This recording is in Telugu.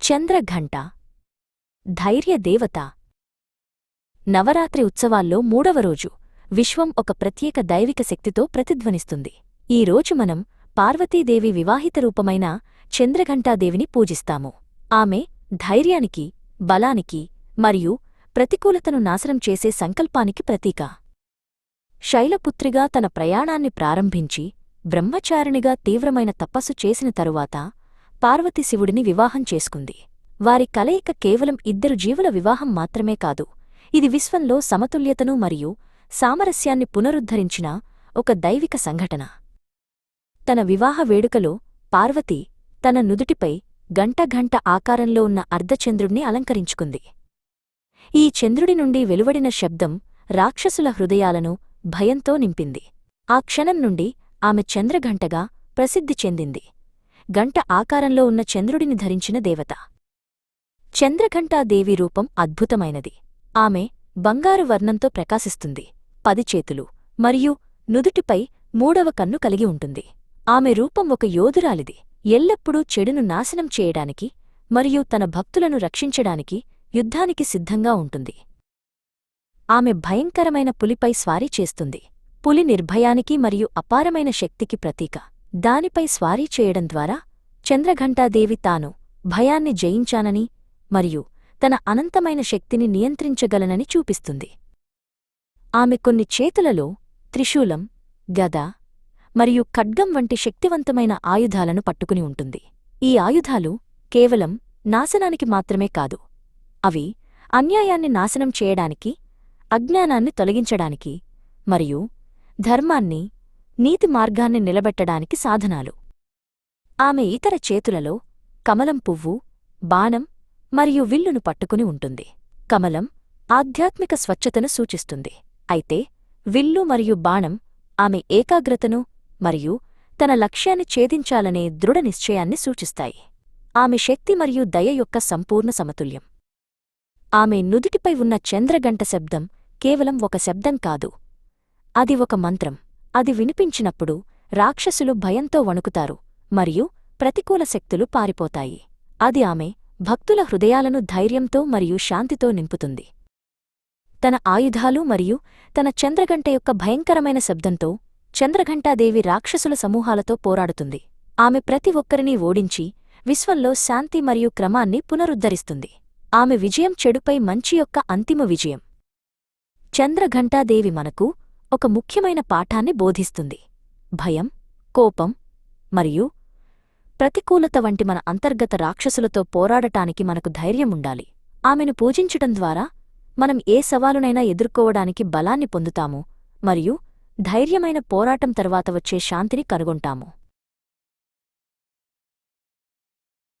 చంద్రఘంట ధైర్య దేవత. నవరాత్రి ఉత్సవాల్లో మూడవ రోజు విశ్వం ఒక ప్రత్యేక దైవిక శక్తితో ప్రతిధ్వనిస్తుంది. ఈ రోజు మనం పార్వతీదేవి వివాహిత రూపమైన చంద్రఘంటాదేవిని పూజిస్తాము. ఆమె ధైర్యానికి, బలానికి మరియు ప్రతికూలతను నాశనం చేసే సంకల్పానికి ప్రతీక. శైలపుత్రిగా తన ప్రయాణాన్ని ప్రారంభించి బ్రహ్మచారిణిగా తీవ్రమైన తపస్సు చేసిన తరువాత పార్వతి శివుడిని వివాహం చేసుకుంది. వారి కలయిక కేవలం ఇద్దరు జీవుల వివాహం మాత్రమే కాదు, ఇది విశ్వంలో సమతుల్యతను మరియు సామరస్యాన్ని పునరుద్ధరించిన ఒక దైవిక సంఘటన. తన వివాహ వేడుకలో పార్వతి తన నుదుటిపై గంట ఆకారంలో ఉన్న అర్ధచంద్రుణ్ణి అలంకరించుకుంది. ఈ చంద్రుడి నుండి వెలువడిన శబ్దం రాక్షసుల హృదయాలను భయంతో నింపింది. ఆ క్షణం నుండి ఆమె చంద్రఘంటగా ప్రసిద్ధి చెందింది, గంట ఆకారంలో ఉన్న చంద్రుడిని ధరించిన దేవత. చంద్రఘంటాదేవి రూపం అద్భుతమైనది. ఆమె బంగారు వర్ణంతో ప్రకాశిస్తుంది, 10 చేతులు మరియు నుదుటిపై 3వ కన్ను కలిగి ఉంటుంది. ఆమె రూపం ఒక యోధురాలిది, ఎల్లప్పుడూ చెడును నాశనం చేయడానికి మరియు తన భక్తులను రక్షించడానికి యుద్ధానికి సిద్ధంగా ఉంటుంది. ఆమె భయంకరమైన పులిపై స్వారీ చేస్తుంది. పులి నిర్భయానికి మరియు అపారమైన శక్తికి ప్రతీక. దానిపై స్వారీ చేయడం ద్వారా చంద్రఘంటాదేవి తాను భయాన్ని జయించానని మరియు తన అనంతమైన శక్తిని నియంత్రించగలనని చూపిస్తుంది. ఆమె కొన్ని చేతులలో త్రిశూలం, గద మరియు ఖడ్గం వంటి శక్తివంతమైన ఆయుధాలను పట్టుకుని ఉంటుంది. ఈ ఆయుధాలు కేవలం నాశనానికి మాత్రమే కాదు, అవి అన్యాయాన్ని నాశనం చేయడానికి, అజ్ఞానాన్ని తొలగించడానికి మరియు ధర్మాన్ని, నీతి మార్గాన్ని నిలబెట్టడానికి సాధనాలు. ఆమె ఇతర చేతులలో కమలం పువ్వు, బాణం మరియు విల్లును పట్టుకుని ఉంటుంది. కమలం ఆధ్యాత్మిక స్వచ్ఛతను సూచిస్తుంది, అయితే విల్లు మరియు బాణం ఆమె ఏకాగ్రతను మరియు తన లక్ష్యాన్ని ఛేదించాలనే దృఢ నిశ్చయాన్ని సూచిస్తాయి. ఆమె శక్తి మరియు దయ యొక్క సంపూర్ణ సమతుల్యం. ఆమె నుదుటిపై ఉన్న చంద్రగంట శబ్దం కేవలం ఒక శబ్దం కాదు, అది ఒక మంత్రం. అది వినిపించినప్పుడు రాక్షసులు భయంతో వణుకుతారు మరియు ప్రతికూల శక్తులు పారిపోతాయి. అది ఆమె భక్తుల హృదయాలను ధైర్యంతో మరియు శాంతితో నింపుతుంది. తన ఆయుధాలు మరియు తన చంద్రగంట యొక్క భయంకరమైన శబ్దంతో చంద్రఘంటాదేవి రాక్షసుల సమూహాలతో పోరాడుతుంది. ఆమె ప్రతి ఒక్కరినీ ఓడించి విశ్వంలో శాంతి మరియు క్రమాన్ని పునరుద్ధరిస్తుంది. ఆమె విజయం చెడుపై మంచి యొక్క అంతిమ విజయం. చంద్రఘంటాదేవి మనకు ఒక ముఖ్యమైన పాఠాన్ని బోధిస్తుంది. భయం, కోపం మరియు ప్రతికూలత వంటి మన అంతర్గత రాక్షసులతో పోరాడటానికి మనకు ధైర్యముండాలి. ఆమెను పూజించటం ద్వారా మనం ఏ సవాలునైనా ఎదుర్కోవడానికి బలాన్ని పొందుతాము మరియు ధైర్యమైన పోరాటం తర్వాత వచ్చే శాంతిని కనుగొంటాము.